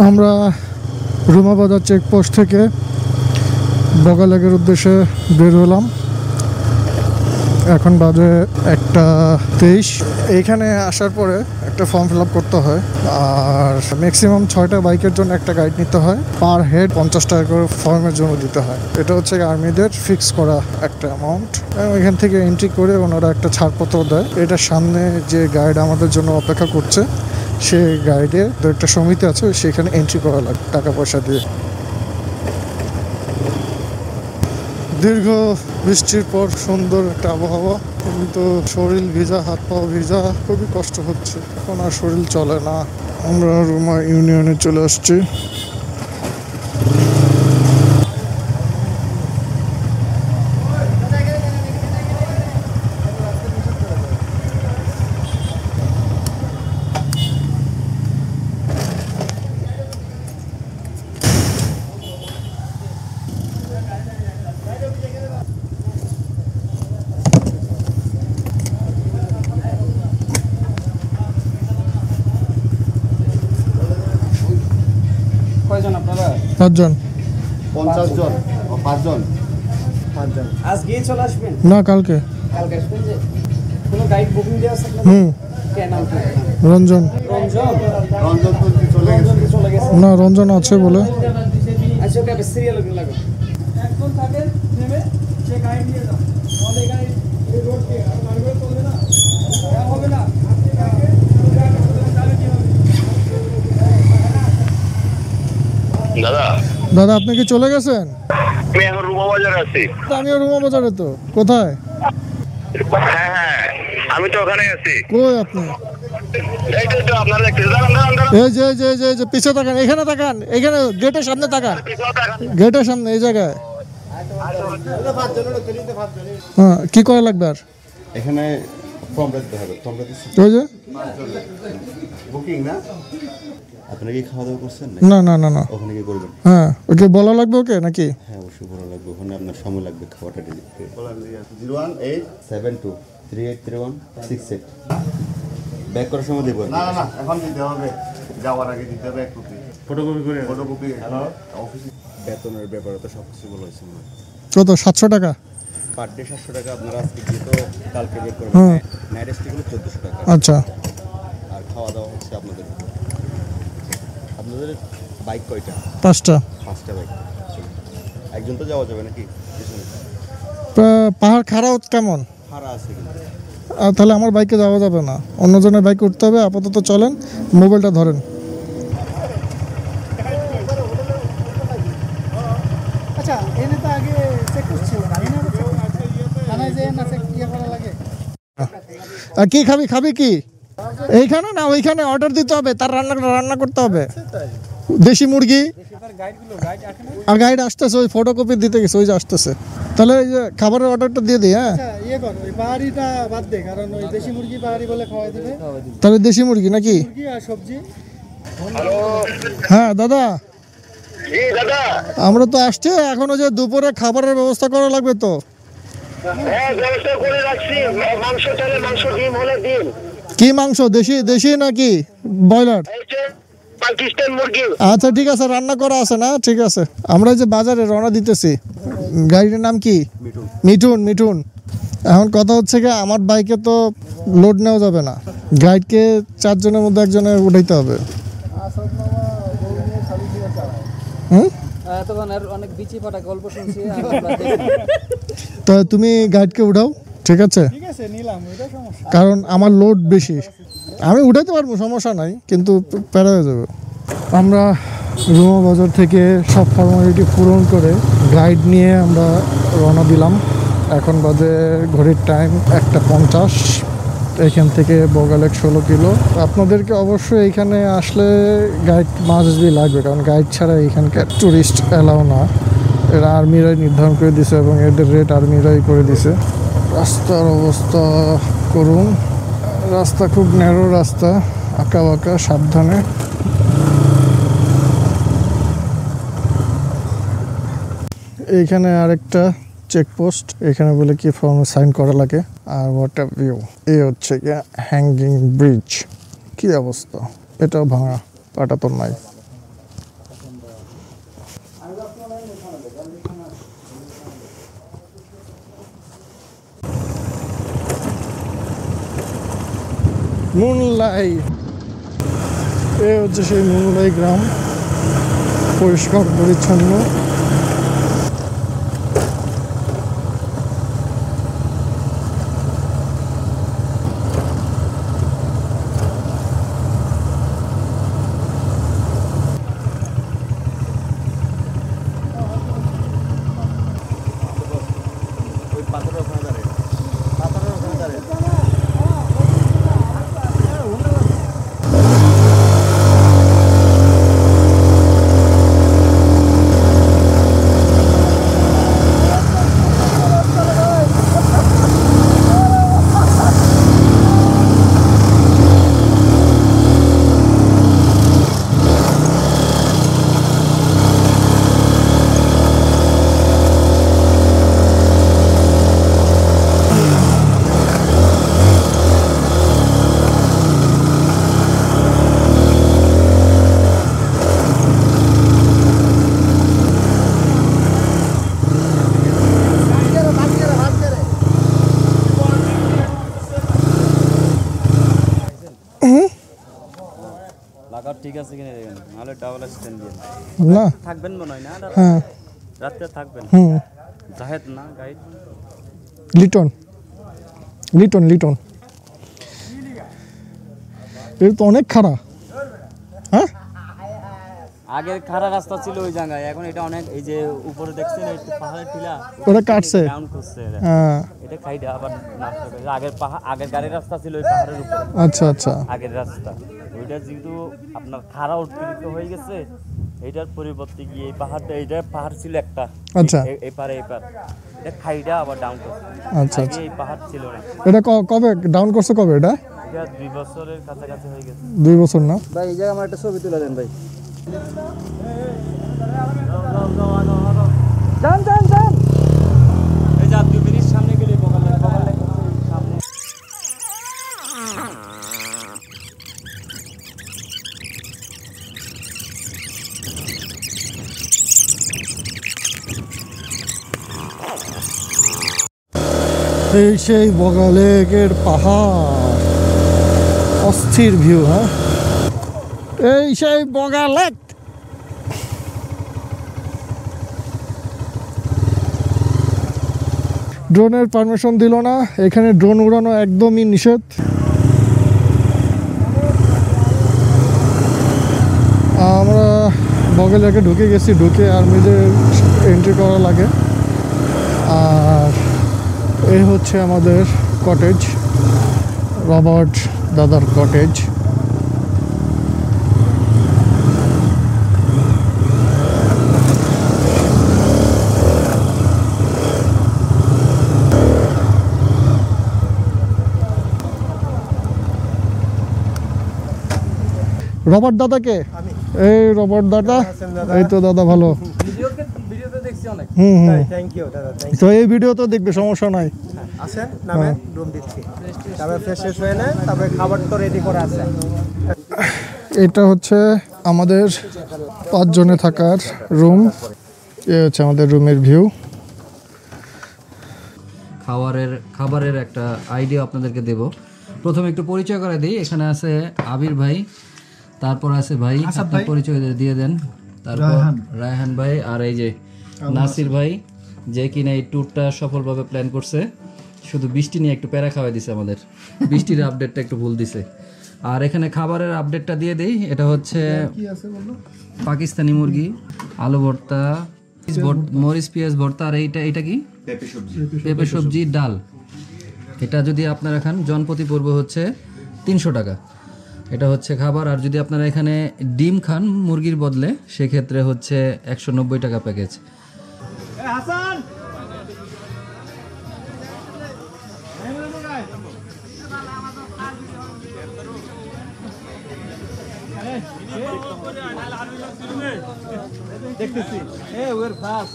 আমরা রুমা বাজার চেকপোস্ট থেকে বগালেকের উদ্দেশ্যে বের হলাম। এখন বাজে 1:23। এইখানে আসার পরে একটা ফর্ম ফিল আপ করতে হয়, আর ম্যাক্সিমাম 6টা বাইকের জন্য একটা গাইড নিতে হয়। পার হেড 50 টাকা করে ফর্মের জন্য দিতে হয়। এটা হচ্ছে আর্মিদের ফিক্স করা একটা অ্যামাউন্ট। এখান থেকে এন্ট্রি করে ওনারা একটা ছাড়পত্র দেয়। এটার সামনে যে গাইড আমাদের জন্য অপেক্ষা করছে, সে গাইডে একটা সমিতি আছে, সেখানে এন্ট্রি করা লাগে টাকা পয়সা দিয়ে। দীর্ঘ বৃষ্টির পর সুন্দর একটা আবহাওয়া, কিন্তু শরীর ভিজা, হাত পা ভিজা, খুবই কষ্ট হচ্ছে। এখন আর শরীর চলে না। আমরা রুমা ইউনিয়নে চলে আসছি। কয়জন আপনারা? 5 জন। 50 জন ও 5 জন? 5 জন। আজকে চলে আসবেন না, কালকে। কালকে আসবেন। যে কোনো গাইড বুকিং দেওয়া আছে আপনাদের? কে নাম কি? রঞ্জন। রঞ্জন? রঞ্জন তো চলে গেছে। না, রঞ্জন আছে বলে। আচ্ছা, ওকে আপনি সিরিয়াল লাগবে। একজন থাকেন, নেমে সে গাইড নিয়ে যান। আমাদের এখানে এই রোড কে আর মারবে চলবে না, হবে না। দাদা, আপনি কি চলে গেছেন? আমি এখন রুমা বাজারে আছি। আমিও রুমা বাজারে। তো কোথায়? হ্যাঁ, আমি তো ওখানে আছি। কই আপনি? এই তো আপনারা দেখতেছেন। এই যে পিছে তাকান, এখানে তাকান, এখানে গেটের সামনে তাকান, গেটের সামনে এই জায়গায়। হ্যাঁ, কি করা লাগবে আর? এখানে ফর্ম দিতে হবে। ফর্ম দিচ্ছি। ওই যে বুকিং না? আপনি কি খাওয়া দাওয়া করছেন? না। ওখানে কি করবেন? হ্যাঁ, ওকে বলা লাগবে ওকে নাকি? হ্যাঁ, অবশ্যই বলা লাগবে। ওখানে আপনার সময় লাগবে খাওয়াটা দিতে। 01872383168 ব্যাক করার সময় দেবো। না, এখন দিতে হবে। যাওয়ার আগে দিতে হবে এক কপি। ফটোকপি করে ফটোকপি অফিসে। বেতনের ব্যাপারে তো সব কিছু বলা হয়েছে। কত? 700 টাকা পার ডে। 700 টাকা। আপনারা আজকে গিয়ে তো কালকে বের করবেন। নাইট স্টে হলো 1400 টাকা। আচ্ছা। আর খাওয়া দাওয়া হচ্ছে আপনাদের। আপনাদের বাইক কয়টা? 5টা। 5টা বাইক। একজন তো যাওয়া যাবে নাকি? পাহাড় খারাপ কেমন? ভাড়া আছে কিন্তু। তাহলে আমার বাইকে যাওয়া যাবে না, অন্যজনের বাইকে উঠতে হবে। আপাতত চলেন, মোবাইলটা ধরেন। আচ্ছা, এনে তো আগে চেক করছিল না, এনে থানায় যে না চেক করা লাগে। আর কি খাবি কি? এইখানে না ওইখানে অর্ডার দিতে হবে, তার রান্না করতে হবে। দেশি মুরগি। আর গাইড আসতেছে, ওই ফটোকপি দিতে গেছে, ওই যে আসতেছে। তাহলে এই যে খাবারের অর্ডারটা দিয়ে দিই। হ্যাঁ, ইয়ে কর, ওই পাহাড়িটা বাদ দে, কারণ ওই দেশি মুরগি পাহাড়ি বলে খাওয়াই দিবে। তাহলে দেশি মুরগি নাকি? মুরগি আর সবজি। হ্যাঁ দাদা, জি দাদা। আমরা তো আসছি, এখন ওই যে দুপুরে খাবারের ব্যবস্থা করা লাগবে তো। হ্যাঁ, ব্যবস্থা করে রাখছি। মাংস চাইলে মাংস, ডিম হলে ডিম। কি মাংস? দেশি নাকি ব্রয়লার? পাকিস্তান মুরগি। আচ্ছা ঠিক আছে, রান্না করা আছে না? ঠিক আছে। আমরা যে বাজারে রওনা দিতেছি। গাড়িটার নাম কি? মিঠুন। এখন কথা হচ্ছে কি, আমার বাইকে তো লোড নেওয়া যাবে না, গাইডকে 4 জনের মধ্যে একজনের উঠাইতে হবে। অনেক বিচি ফাটা গল্প শুনছি। তো তুমি গাইডকে উঠাও। ঠিক আছে, নিলাম, এটা সমস্যা। কারণ আমার লোড বেশি। আমি উঠাইতে পারবো, সমস্যা নাই, কিন্তু প্যারা হয়ে যাবে। আমরা রুমা বাজার থেকে সব ফর্মালিটি পূরণ করে গাইড নিয়ে আমরা রওনা দিলাম। এখন বাজে ঘড়ির টাইম 1:50। এখান থেকে বগালেক 16 কিলো। আপনাদেরকে অবশ্যই এখানে আসলে গাইড মাস্ট বি লাগবে, কারণ গাইড ছাড়া এখানকার ট্যুরিস্ট অ্যালাউ না। এরা আর্মিরাই নির্ধারণ করে দিছে এবং এদের রেট আর্মিরাই করে দিছে। রাস্তার অবস্থা করুন। রাস্তা খুব ন্যারো রাস্তা, আঁকা বাঁকা, সাবধানে। এইখানে আরেকটা চেকপোস্ট, এখানে বলে কি ফর্মে সাইন করা লাগে। আর হোয়াট আ ভিউ! এই হচ্ছে গিয়ে হ্যাঙ্গিং ব্রিজ। কি অবস্থা! এটাও ভাঙা, পাটা তো নাই। মুনলাই, এ হচ্ছে সেই মুনলাই গ্রাম, পরিষ্কার পরিচ্ছন্ন। ওই পাথরের ওখানে দাঁড়িয়ে, পাথরের ওখানে দাঁড়িয়ে। লাগার ঠিক আছে কিনা দেখেন, নাহলে ডাবল স্ট্যান্ড দিয়ে না, থাকবেন মনে হয় না হ্যাঁ, রাত্রে থাকবেন। জাহেদ না গাইড, লিটন লিটন লিটন, এটা তো অনেক খারাপ। হ্যাঁ, আগের খারাপ রাস্তা ছিল ওই জায়গায়, এখন এটা অনেক, এই যে উপরে দেখছেন একটু পাহাড়ের টিলা ওটা কাটছে। ডাউন করছে এটা। হ্যাঁ, এটা খাইটা আবার নষ্ট করে। আগের আগের গাড়ির রাস্তা ছিল ওই পাহাড়ের উপরে, আচ্ছা আচ্ছা, আগের রাস্তা ওইটা যেহেতু আপনার খাড়া উৎপীড়িত হয়ে গেছে, এইটার পরিবর্তে গিয়ে এই পাহাড়টা, এইটা পাহাড় ছিল একটা, আচ্ছা। এই পারে এই পার, এটা খাইটা আবার ডাউন করছে। আচ্ছা আগে আচ্ছা, এই পাহাড় ছিল না। এটা কবে ডাউন করছে, কবে এটা? এটা 2 বছরের কাছাকাছি হয়ে গেছে। 2 বছর না? ভাই এই জায়গায় আমার একটা ছবি তুলে দেন ভাই। যান যান যান, এই যে 2 মিনিট সামনে গেলে বগালে বগালে সামনে। এই সেই বগালেকের পাহাড়, অস্থির ভিউ। হ্যাঁ, এই সেই বগালেক। ড্রোনের পারমিশন দিল না, এখানে ড্রোন উড়ানো একদমই নিষেধ। আমরা বগালেকে ঢুকে গেছি, ঢুকে আর্মিদের এন্ট্রি করা লাগে। আর এই হচ্ছে আমাদের কটেজ, রবার্ট দাদার কটেজ। রবার্ট দাদাকে, এই রবার্ট দাদা, এই তো দাদা ভালো। ভিডিওতে দেখছি অনেক। থ্যাংক ইউ দাদা, তো এই ভিডিও তো দেখবে, সমস্যা নাই। আসেন নামে রুম দিচ্ছি, তারপরে ফ্রেশ শেষ হয়ে নেয়, তারপরে খাবার তো রেডি করে আছে। এটা হচ্ছে আমাদের 5 জনে থাকার রুম। এ হচ্ছে আমাদের রুমের ভিউ। খাবারের একটা আইডিয়া আপনাদেরকে দেব। প্রথমে একটু পরিচয় করে দিই। এখানে আছে আবির ভাই, তারপর আছে ভাই, আপনার পরিচয় দিয়ে দেন। তারপর রায়হান ভাই, আর এই যে নাসির ভাই, যে কিনা এই ট্যুরটা সফলভাবে প্ল্যান করছে। শুধু বৃষ্টি নিয়ে একটু প্যারা খাওয়াই দিছে আমাদের, বৃষ্টির আপডেটটা একটু ভুল দিছে। আর এখানে খাবারের আপডেটটা দিয়ে দেই। এটা হচ্ছে পাকিস্তানি মুরগি, আলু ভর্তা, মরিচ পেঁয়াজ ভর্তা, আর এইটা কি পেঁপে সবজি, ডাল। এটা যদি আপনারা খান জনপ্রতি পড়বে হচ্ছে 300 টাকা। এটা হচ্ছে খাবার। আর যদি আপনারা এখানে ডিম খান মুরগির বদলে, সেক্ষেত্রে হচ্ছে 190 টাকা প্যাকেজ। দেখতেছি, ওর ফাস্ট